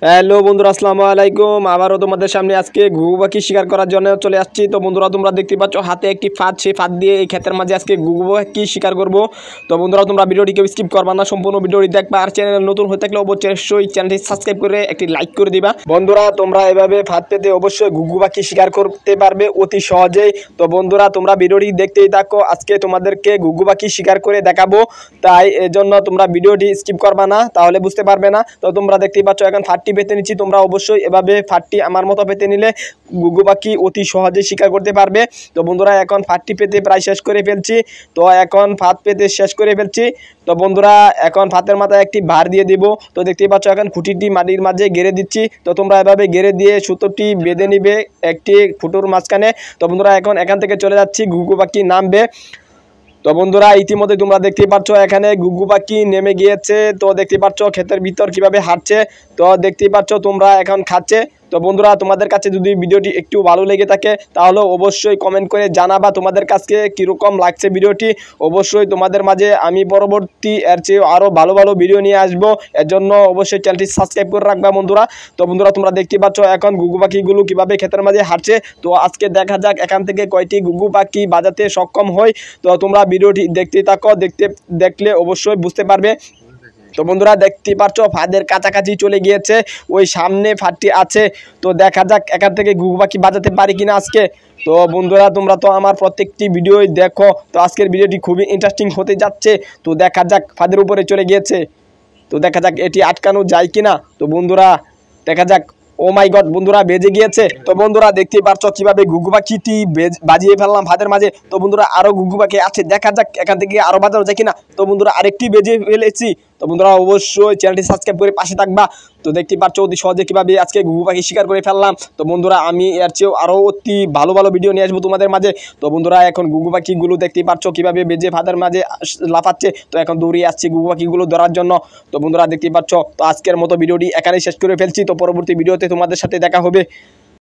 Hello বন্ধুরা, আসসালামু আলাইকুম। আবারও তোমাদের সামনে আজকে ঘুঘু পাখি শিকার করার জন্য চলে আসছি। তো বন্ধুরা, তোমরা দেখতে পাচ্ছ হাতে একটি ফাঁদ, সেই ফাঁদ দিয়ে এই ক্ষেতের মাঝে আজকে ঘুঘু পাখি শিকার করব। তো বন্ধুরা, তোমরা ভিডিওটি কেউ স্কিপ করবা না, সম্পূর্ণ ভিডিওটি দেখবা। আর চ্যানেল নতুন হয়ে থাকলে অবশ্যই চ্যানেলটি সাবস্ক্রাইব করে একটি লাইক করে দিবা। বন্ধুরা, তোমরা এভাবে ফাঁদ পেতে অবশ্যই ঘুঘু পাখি শিকার করতে পারবে অতি সহজেই। তো বন্ধুরা, তোমরা ভিডিওটি দেখতেই থাকো, আজকে তোমাদেরকে ঘুঘু পাখি শিকার করে দেখাবো। তাই এজন্য তোমরা ভিডিওটি স্কিপ করবা না, তাহলে বুঝতে পারবে না। তো তোমরা দেখতেই পাচ্ছ এখন ফাঁদটি পেতে নিচ্ছি। তোমরা অবশ্যই এভাবে ফাঁদটি আমার মতো পেতে নিলে ঘুঘু পাখি অতি সহজে শিকার করতে পারবে। তো বন্ধুরা, এখন ফাঁদটি পেতে প্রায় শেষ করে ফেলছি। তো এখন ফাঁদ পেতে শেষ করে ফেলছি। তো বন্ধুরা, এখন ফাঁদের মাথায় একটি ভার দিয়ে দিব। তো দেখতেই পাচ্ছ এখন খুঁটিটি মাটির মাঝে গেড়ে দিচ্ছি। তো তোমরা এভাবে গেড়ে দিয়ে সুতোটি বেঁধে নিবে একটি ফুটোর মাঝখানে। তো বন্ধুরা, এখন এখান থেকে চলে যাচ্ছি, ঘুঘু পাখি নামবে। তো বন্ধুরা, ইতিমধ্যে তোমরা দেখতেই পাচ্ছ এখানে ঘুঘু পাখি নেমে গিয়েছে। তো দেখতেই পাচ্ছ ক্ষেতের ভিতর কিভাবে হাঁটছে। তো দেখতেই পাচ্ছ তোমরা এখন খাচ্ছে। তো বন্ধুরা, তোমাদের কাছে যদি ভিডিওটি একটু ভালো লেগে থাকে তাহলে অবশ্যই কমেন্ট করে জানাবা তোমাদের কাছে কীরকম লাগছে ভিডিওটি। অবশ্যই তোমাদের মাঝে আমি পরবর্তী এর চেয়ে আরও ভালো ভালো ভিডিও নিয়ে আসবো। এর জন্য অবশ্যই চ্যানেলটি সাবস্ক্রাইব করে রাখবা বন্ধুরা। তো বন্ধুরা, তোমরা দেখতে পাচ্ছ এখন ঘুঘু পাখিগুলো কীভাবে ক্ষেতের মাঝে হাঁটছে। তো আজকে দেখা যাক এখান থেকে কয়টি ঘুঘু পাখি বাজাতে সক্ষম হয়। তো তোমরা ভিডিওটি দেখতে থাকো, দেখলে অবশ্যই বুঝতে পারবে। তো বন্ধুরা, দেখতে পাচ্ছ ফাঁদের কাছাকাছি চলে গিয়েছে, ওই সামনে ফাঁদটি আছে। তো দেখা যাক এখান থেকে ঘুঘু পাখি বাজাতে পারি কিনা আজকে। তো বন্ধুরা, তোমরা তো আমার প্রত্যেকটি ভিডিওই দেখো। তো আজকের ভিডিওটি খুবই ইন্টারেস্টিং হতে যাচ্ছে। তো দেখা যাক ফাঁদের উপরে চলে গিয়েছে। তো দেখা যাক এটি আটকানো যায় কিনা। তো বন্ধুরা, দেখা যাক। ও মাই গড, বন্ধুরা বেজে গিয়েছে। তো বন্ধুরা, দেখতেই পাচ্ছ কিভাবে ঘুঘু পাখিটি বাজিয়ে ফেললাম ফাঁদের মাঝে। তো বন্ধুরা, আরো ঘুঘু পাখি আছে, দেখা যাক এখান থেকে আরো বাজানো যায় কিনা। তো বন্ধুরা, আরেকটি বেজে ফেলেছি। তো বন্ধুরা, অবশ্যই চ্যানেলটি সাবস্ক্রাইব করে পাশে থাকবা। তো দেখতে পাচ্ছ অতি সহজে কিভাবে আজকে ঘুঘু পাখি শিকার করে ফেললাম। তো বন্ধুরা, আমি এর চেয়েও আরো অতি ভালো ভালো ভিডিও নিয়ে আসবো তোমাদের মাঝে। তো বন্ধুরা, এখন ঘুঘু পাখিগুলো দেখতেই পাচ্ছ কিভাবে বেজে ফাঁদের মাঝে লাফাচ্ছে। তো এখন দৌড়িয়ে আসছি ঘুঘু পাখিগুলো ধরার জন্য। তো বন্ধুরা, দেখতেই পাচ্ছ। তো আজকের মতো ভিডিওটি এখানেই শেষ করে ফেলছি। তো পরবর্তী ভিডিওতে তোমাদের সাথে দেখা হবে।